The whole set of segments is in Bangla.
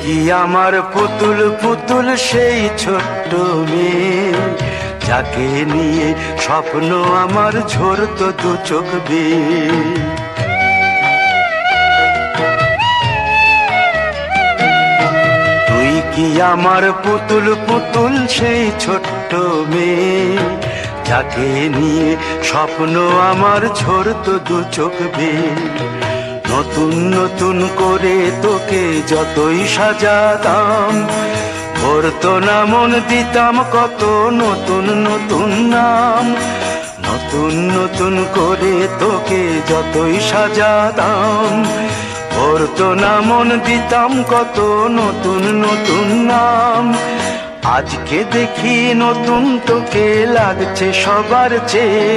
কি আমার পুতুল পুতুল সেই ছোট্ট মেয়ে, যাকে নিয়ে স্বপ্ন আমার ঝরতো দু চোখ বেয়ে। তুই কি আমার পুতুল পুতুল সেই ছোট্ট মেয়ে, যাকে নিয়ে স্বপ্ন আমার ঝরতো দু চোখ বেয়ে। নতুন নতুন করে তোকে যতই সাজাতাম, ভরতো না মন দিতাম কত নতুন নতুন নাম। নতুন নতুন করে তোকে যতই সাজাতাম, ভরতো না মন দিতাম কত নতুন নতুন নাম। আজকে দেখি নতুন তোকে লাগছে সবার চেয়ে,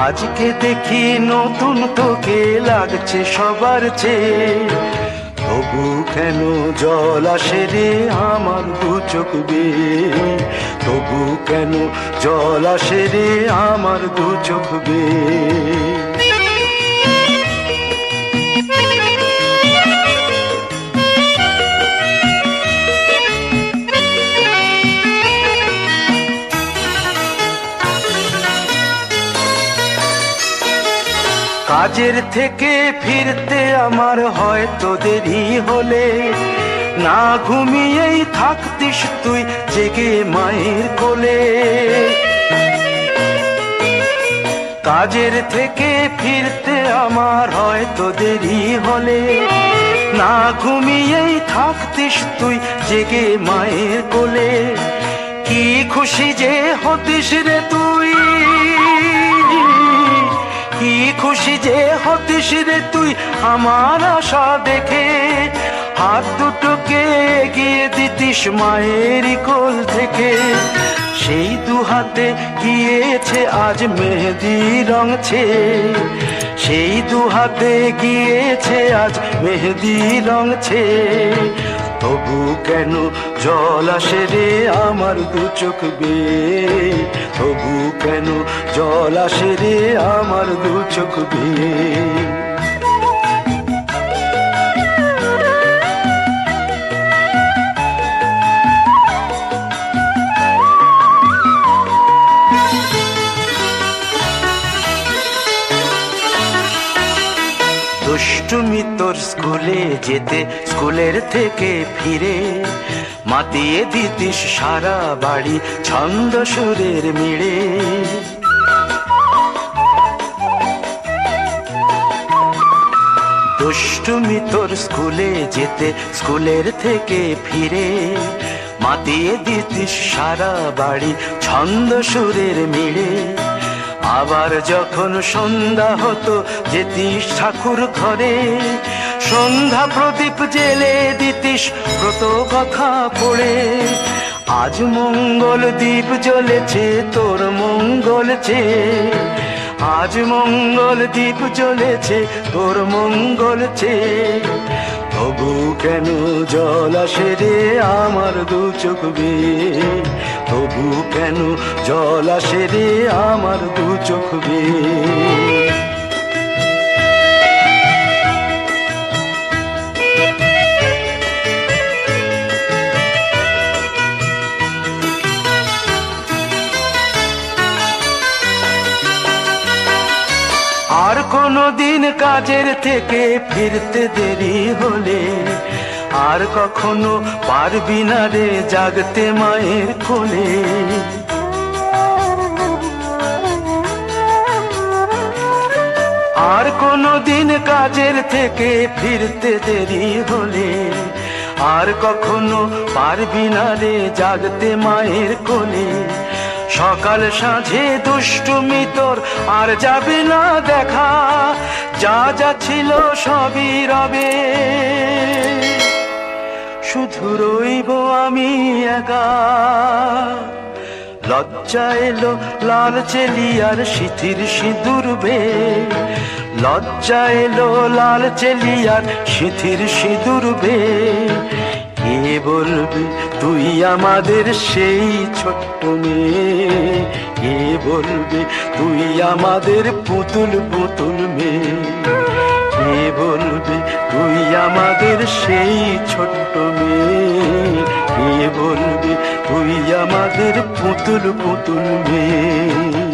আজকে দেখি নতুন তোকে লাগছে সবার চেয়ে। তবু কেন জল আসে রে আমার দু চোখ বেয়ে, তবু কেন জল আসে রে আমার দু চোখ বেয়ে। কাজের থেকে ফিরতে আমার হয়তো দেরি হলে, না ঘুমিয়েই থাকতিস তুই জেগে মায়ের কোলে। কাজের থেকে ফিরতে আমার হয়তো দেরি হলে, না ঘুমিয়েই থাকতিস তুই জেগে মায়ের কোলে। কি খুশি যে হতিস রে তুই, কি খুশি যে হতিস রে তুই আমার আশা দেখে। হাত দুটোকে এগিয়ে দিতিস মায়ের কোল থেকে, সেই দু হাতে গিয়েছে আজ মেহেদি রং ছেয়ে। সেই দু হাতে গিয়েছে আজ মেহেদি রং ছেয়ে। তবু কেন জল আসে রে আমার দু চোখ বেয়ে, তবু কেন জল আসে রে আমার দু চোখ বেয়ে। দুষ্টুমি তোর স্কুলে যেতে, স্কুলের থেকে ফিরে মাতিয়ে দিতিস সারা বাড়ি ছন্দ সুরের মিড়ে। দুষ্টুমি তোর স্কুলে যেতে, স্কুলের থেকে ফিরে মাতিয়ে দিতিস সারা বাড়ি ছন্দ সুরের মিড়ে। আবার যখন সন্ধ্যা হতো যেতিস ঠাকুর ঘরে, সন্ধ্যা প্রদীপ জেলে দিতিস ব্রত কথা পড়ে। আজ মঙ্গল দ্বীপ জ্বলেছে তোর মঙ্গল চেয়ে, আজ মঙ্গল দ্বীপ জ্বলেছে তোর মঙ্গল চেয়ে। তবু কেন জল আসে রে আমার দু চোখ বেয়ে, তবু কেন জল আসে রে আমার দু চোখ বেয়ে। আর কোনো দিন কাজের থেকে ফিরতে দেরি হলে, আর কখনো পারবি না রে জাগতে মায়ের কোলে। আর কোনো দিন কাজের থেকে ফিরতে দেরি হলে, আর কখনো পারবি না রে জাগতে মায়ের কোলে। সকাল সাঁঝে দুষ্টুমি তোর আর যাবে না দেখা, যা যা ছিল সবই রবে, শুধু রইব আমি একা। লজ্জা এলো লাল চেলিয়ার সিথির সিঁদুর বেয়ে, লজ্জা এলো লাল চেলিয়ার সিথির সিঁদুর বেয়ে। কে বলবে তুই আমাদের সেই ছোট্ট মেয়ে, কে বলবে তুই আমাদের পুতুল পুতুল মেয়ে, কে বলবে তুই আমাদের সেই ছোট্ট মেয়ে, কে বলবে তুই আমাদের পুতুল পুতুল মেয়ে।